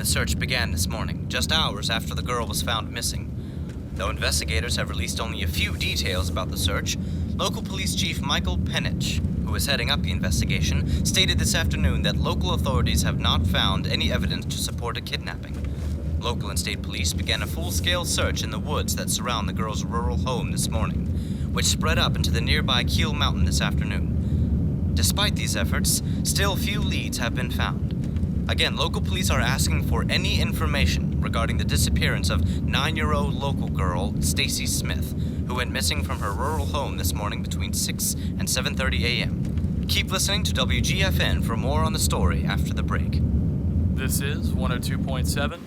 search began this morning, just hours after the girl was found missing. Though investigators have released only a few details about the search, local police chief Michael Penich, who is heading up the investigation, stated this afternoon that local authorities have not found any evidence to support a kidnapping. Local and state police began a full-scale search in the woods that surround the girl's rural home this morning, which spread up into the nearby Keel Mountain this afternoon. Despite these efforts, still few leads have been found. Again, local police are asking for any information regarding the disappearance of 9-year-old local girl Stacy Smith, who went missing from her rural home this morning between 6 and 7:30 a.m. Keep listening to WGFN for more on the story after the break. This is 102.7.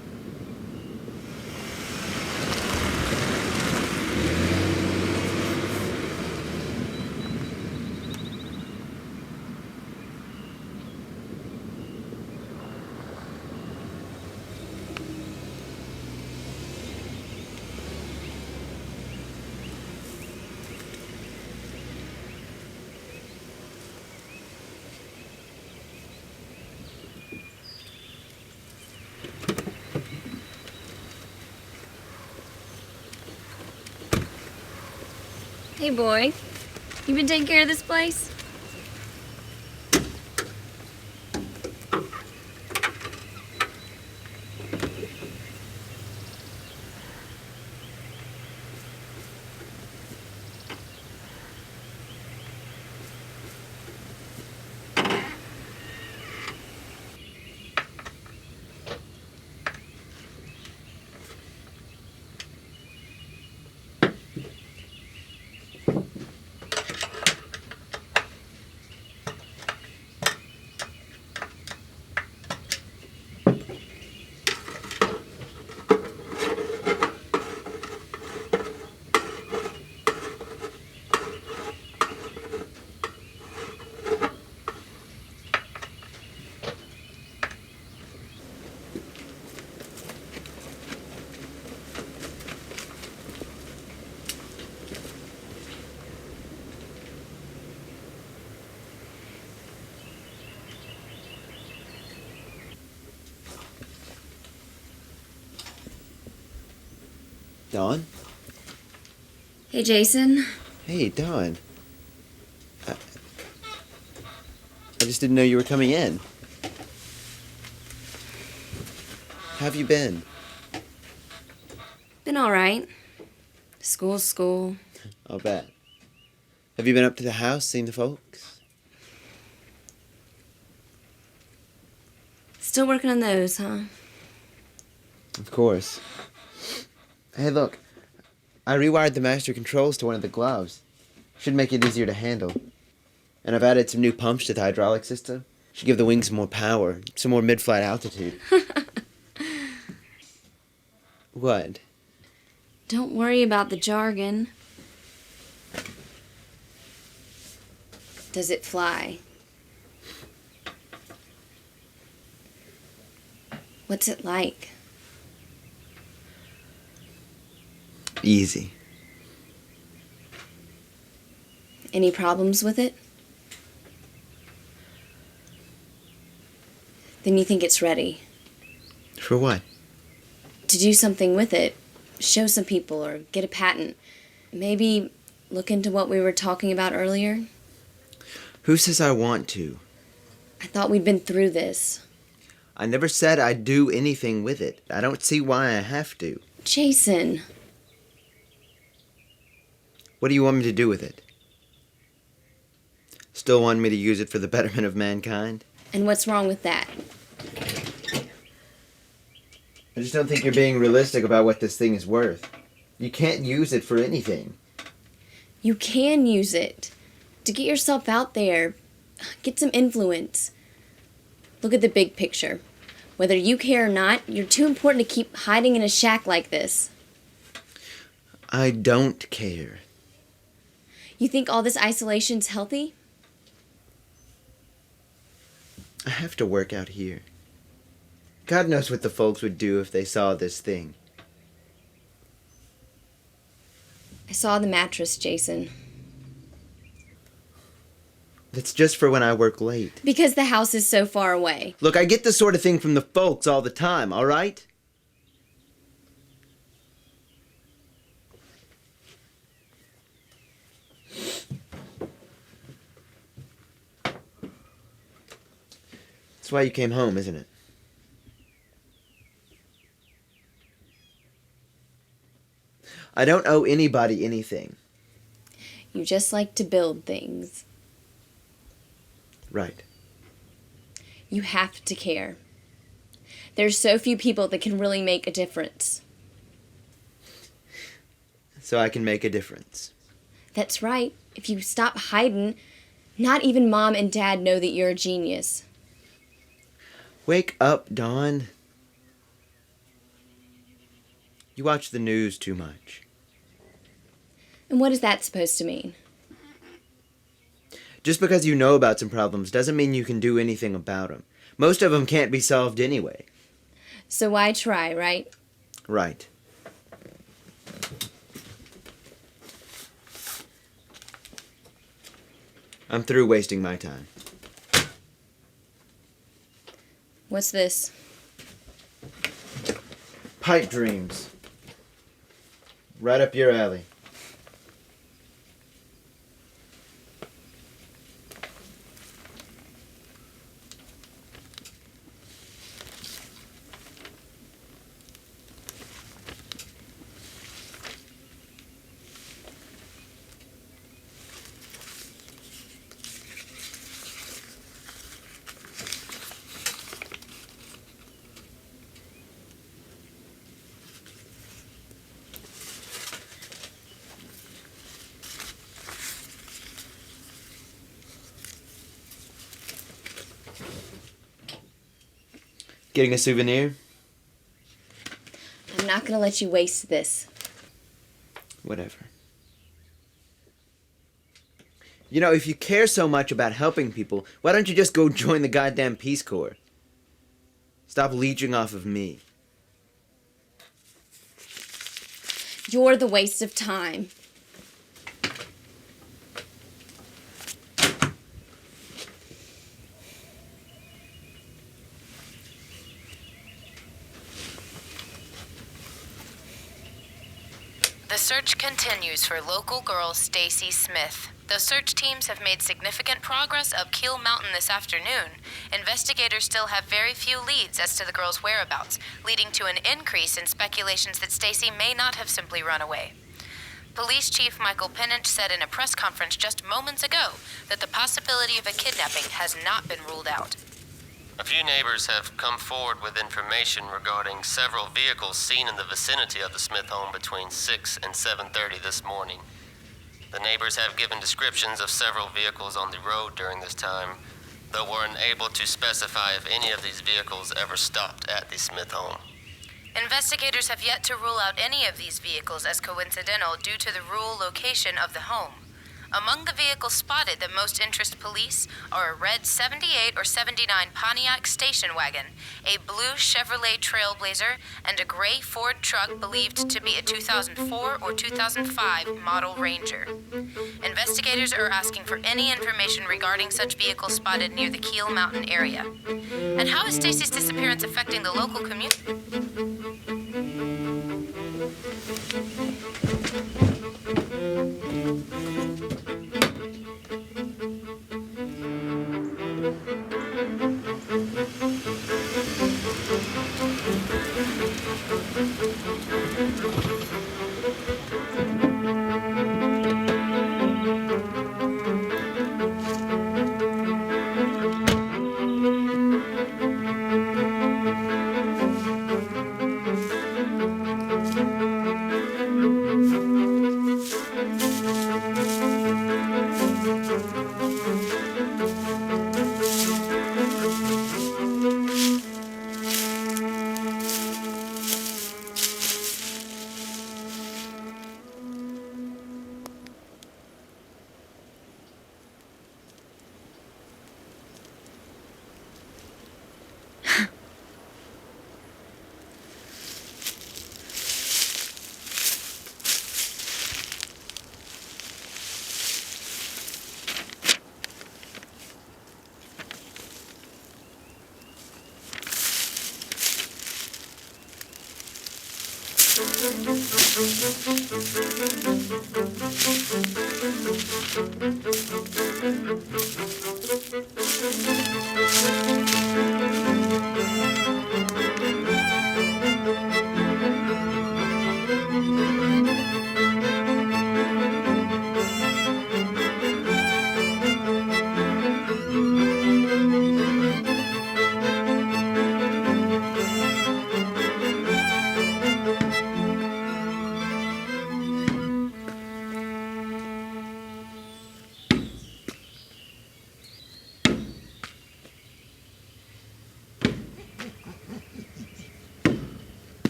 Hey, boy. You been taking care of this place? Dawn? Hey, Jason. Hey, Dawn. I just didn't know you were coming in. How have you been? Been all right. School's school. I'll bet. Have you been up to the house, seen the folks? Still working on those, huh? Of course. Hey, look. I rewired the master controls to one of the gloves. Should make it easier to handle. And I've added some new pumps to the hydraulic system. Should give the wings some more power, some more mid-flight altitude. What? Don't worry about the jargon. Does it fly? What's it like? Easy. Any problems with it? Then you think it's ready For what? to do something with it. Show some people or get a patent. Maybe look into what we were talking about earlier. Who says I want to? I thought we'd been through this. I never said I'd do anything with it. I don't see why I have to. Jason. What do you want me to do with it? Still want me to use it for the betterment of mankind? And what's wrong with that? I just don't think you're being realistic about what this thing is worth. You can't use it for anything. You can use it to get yourself out there, get some influence. Look at the big picture. Whether you care or not, you're too important to keep hiding in a shack like this. I don't care. You think all this isolation's healthy? I have to work out here. God knows what the folks would do if they saw this thing. I saw the mattress, Jason. That's just for when I work late. Because the house is so far away. Look, I get this sort of thing from the folks all the time, all right? That's why you came home, isn't it? I don't owe anybody anything. You just like to build things. Right. You have to care. There's so few people that can really make a difference. So I can make a difference. That's right. If you stop hiding, not even Mom and Dad know that you're a genius. Wake up, Dawn. You watch the news too much. And what is that supposed to mean? Just because you know about some problems doesn't mean you can do anything about them. Most of them can't be solved anyway. So why try, right? Right. I'm through wasting my time. What's this? Pipe dreams. Right up your alley. Getting a souvenir? I'm not gonna let you waste this. Whatever. You know, if you care so much about helping people, why don't you just go join the goddamn Peace Corps? Stop leeching off of me. You're the waste of time. The search continues for local girl Stacy Smith. Though search teams have made significant progress up Keel Mountain this afternoon, investigators still have very few leads as to the girl's whereabouts, leading to an increase in speculations that Stacy may not have simply run away. Police Chief Michael Pennant said in a press conference just moments ago that the possibility of a kidnapping has not been ruled out. A few neighbors have come forward with information regarding several vehicles seen in the vicinity of the Smith home between 6 and 7:30 this morning. The neighbors have given descriptions of several vehicles on the road during this time, though were unable to specify if any of these vehicles ever stopped at the Smith home. Investigators have yet to rule out any of these vehicles as coincidental due to the rural location of the home. Among the vehicles spotted that most interest police are a red 78 or 79 Pontiac station wagon, a blue Chevrolet Trailblazer, and a gray Ford truck believed to be a 2004 or 2005 model Ranger. Investigators are asking for any information regarding such vehicles spotted near the Keel Mountain area. And how is Stacy's disappearance affecting the local community?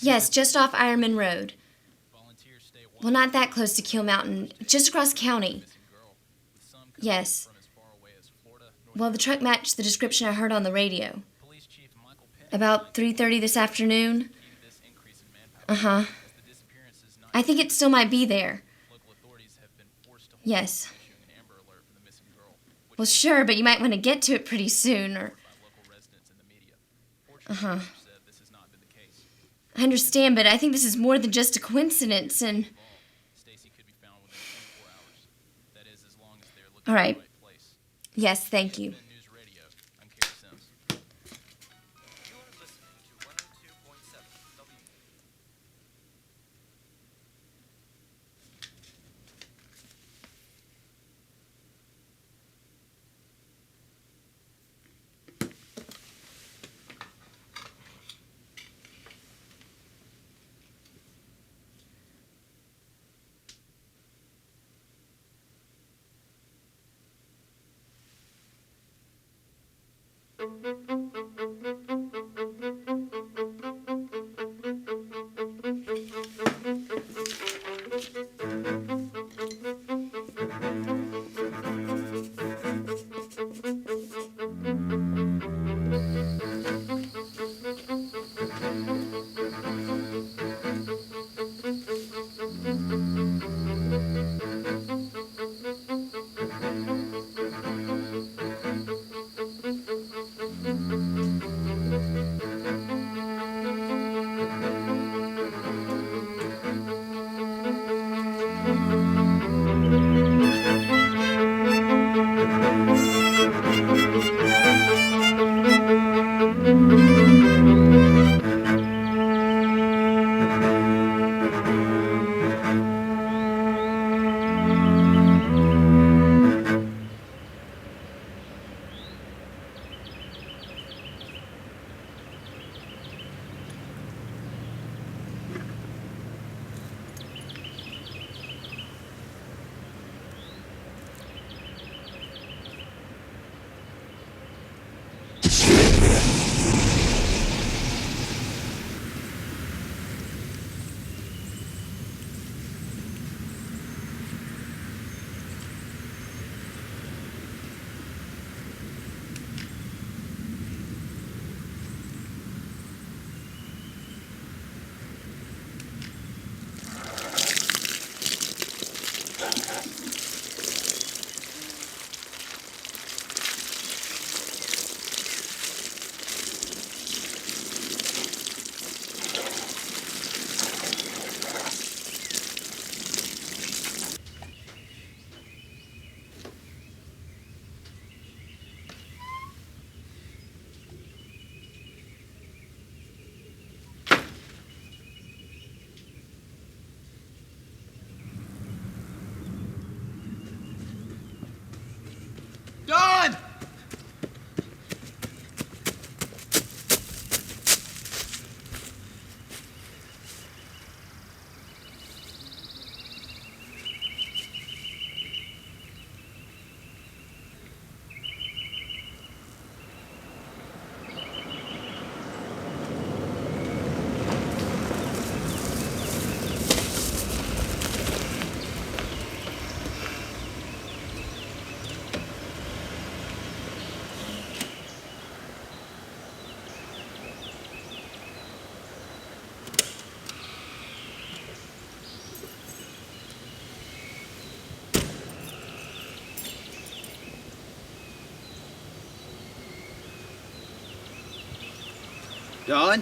Yes, just off Ironman Road. Well, not that close to Kill Mountain, just across county. Yes. Well, the truck matched the description I heard on the radio. About 3:30 this afternoon. Uh-huh. I think it still might be there. Yes. Well, sure, but you might want to get to it pretty soon, or... Uh-huh. I understand, but I think this is more than just a coincidence, and... All right. Yes, thank you. Dawn?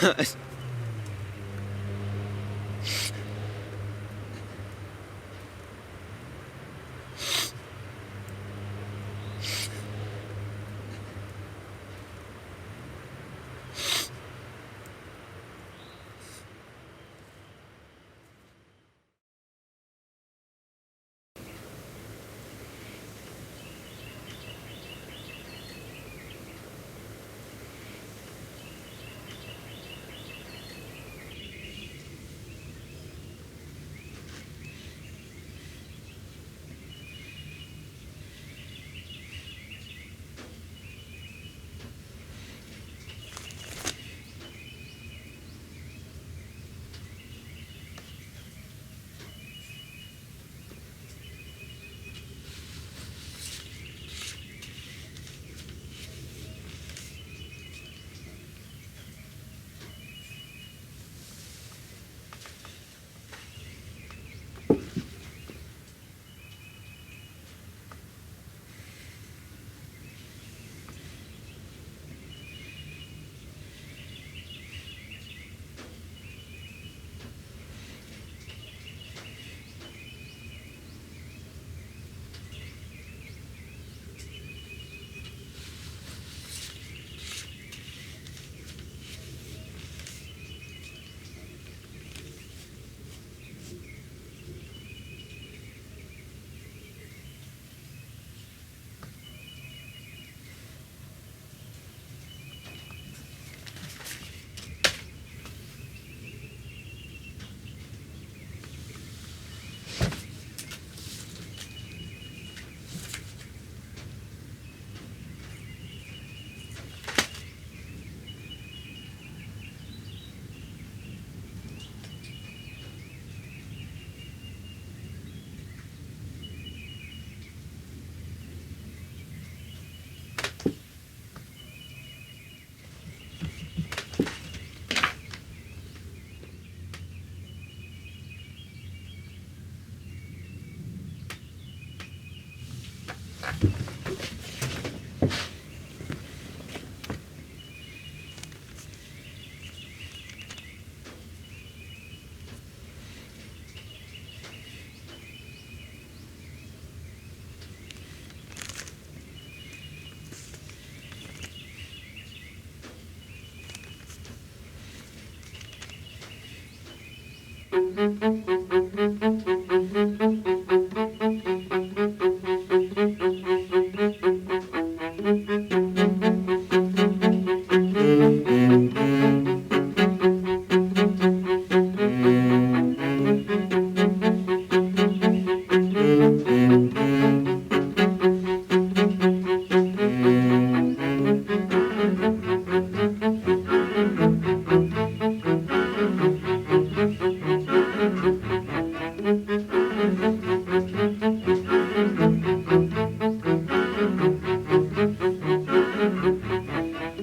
God.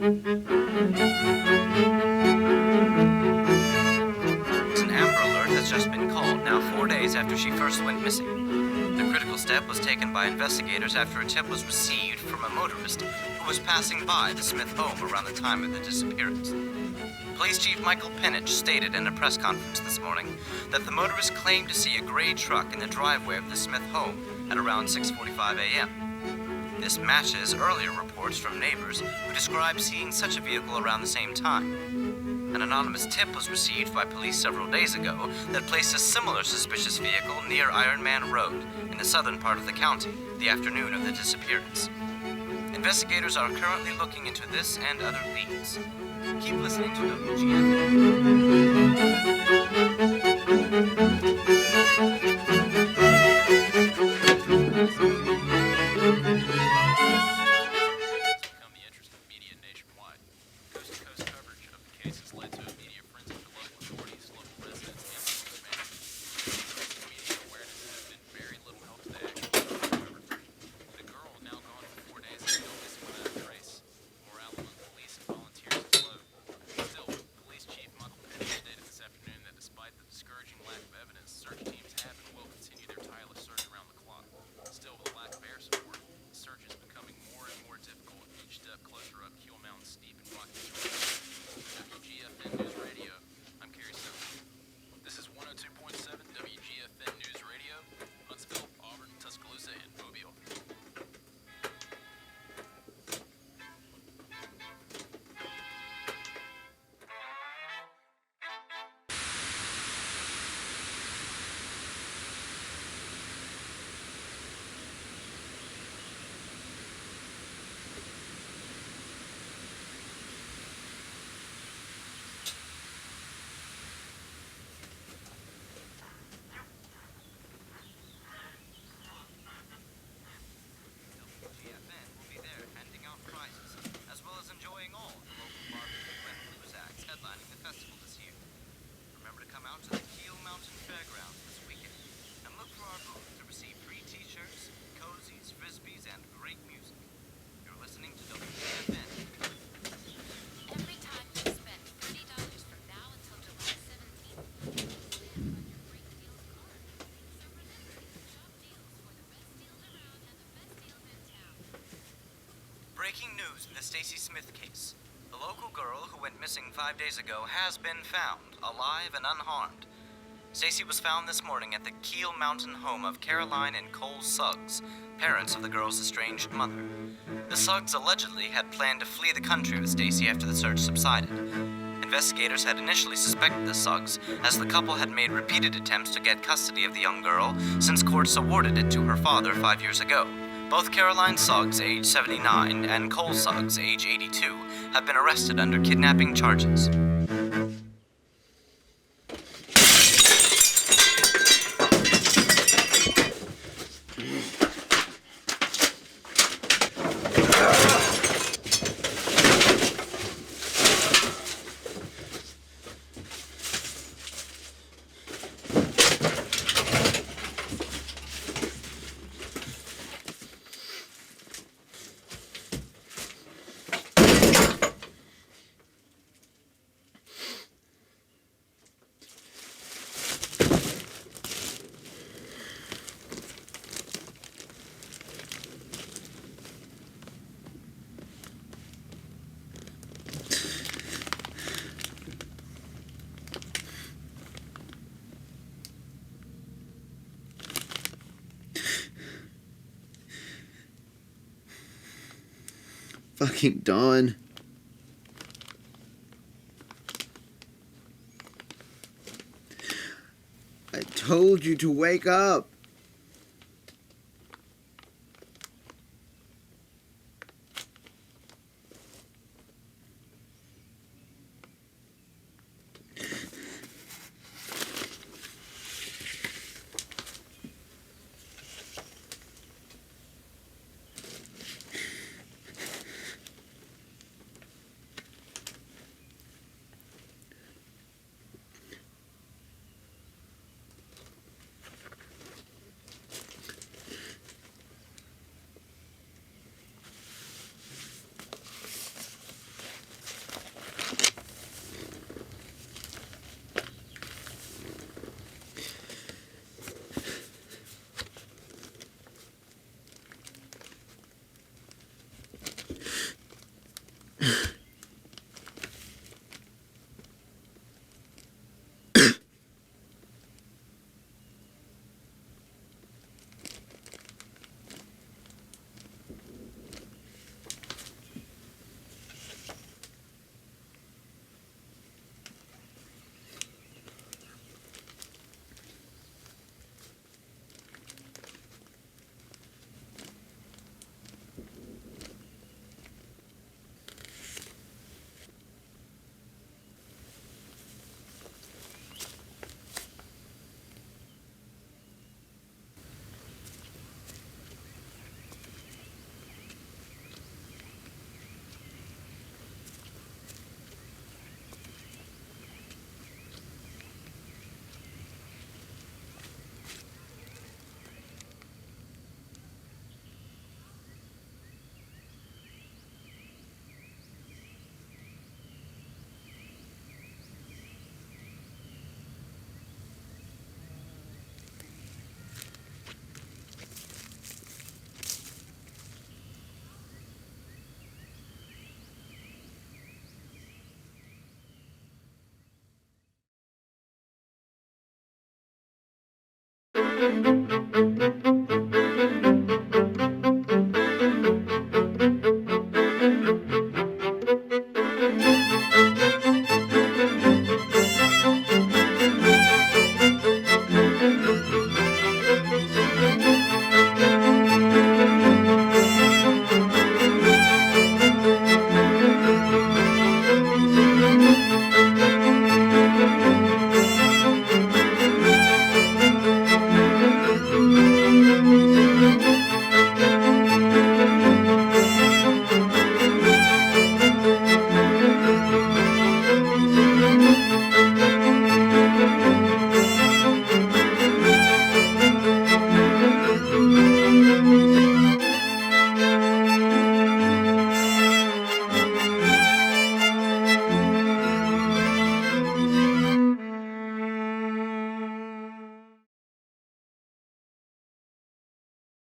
An Amber Alert has just been called, now 4 days after she first went missing. The critical step was taken by investigators after a tip was received from a motorist who was passing by the Smith home around the time of the disappearance. Police Chief Michael Penich stated in a press conference this morning that the motorist claimed to see a gray truck in the driveway of the Smith home at around 6:45 a.m. This matches earlier reports from neighbors who described seeing such a vehicle around the same time. An anonymous tip was received by police several days ago that placed a similar suspicious vehicle near Ironman Road in the southern part of the county the afternoon of the disappearance. Investigators are currently looking into this and other leads. Keep listening to Become the interest of media nationwide. Coast-to-coast coverage of the case has led to immediate frenzy for local authorities, local residents, and police management. Increasing media awareness has been very little help to the action. However, the girl, now gone for 4 days, is still missing without a trace. Morale among police and volunteers is low. Still, Police Chief Michael Penich stated this afternoon that despite the discouraging lack of evidence, search teams have and will continue their tireless search around the clock. Still, with a lack of air support, the search is becoming more and more difficult each step closer up Keel Mountain's steep and rocky terrain. For WGFN News Radio, I'm Kerry Silver. This is 102.7 WGFN News Radio, Huntsville, Auburn, Tuscaloosa, and Mobile. WGFN will be there handing out prizes, as well as enjoying all the local barbecue and blues acts headlining the festival this year. Remember to come out to the Keel Mountain Fairgrounds this weekend and look for our booth to receive free t-shirts, cozies, frisbees, and great music. You're listening to WGFN. Every time you spend $30 from now until July 17th, you will live on your Great Deals card. So remember, shop deals for the best deals around and the best deals in town. Breaking news in the Stacy Smith case. The local girl who went missing 5 days ago has been found, alive and unharmed. Stacy was found this morning at the Keel Mountain home of Caroline and Cole Suggs, parents of the girl's estranged mother. The Suggs allegedly had planned to flee the country with Stacy after the search subsided. Investigators had initially suspected the Suggs, as the couple had made repeated attempts to get custody of the young girl since courts awarded it to her father 5 years ago. Both Caroline Suggs, age 79, and Cole Suggs, age 82, have been arrested under kidnapping charges. Fucking Dawn. I told you to wake up. Bye.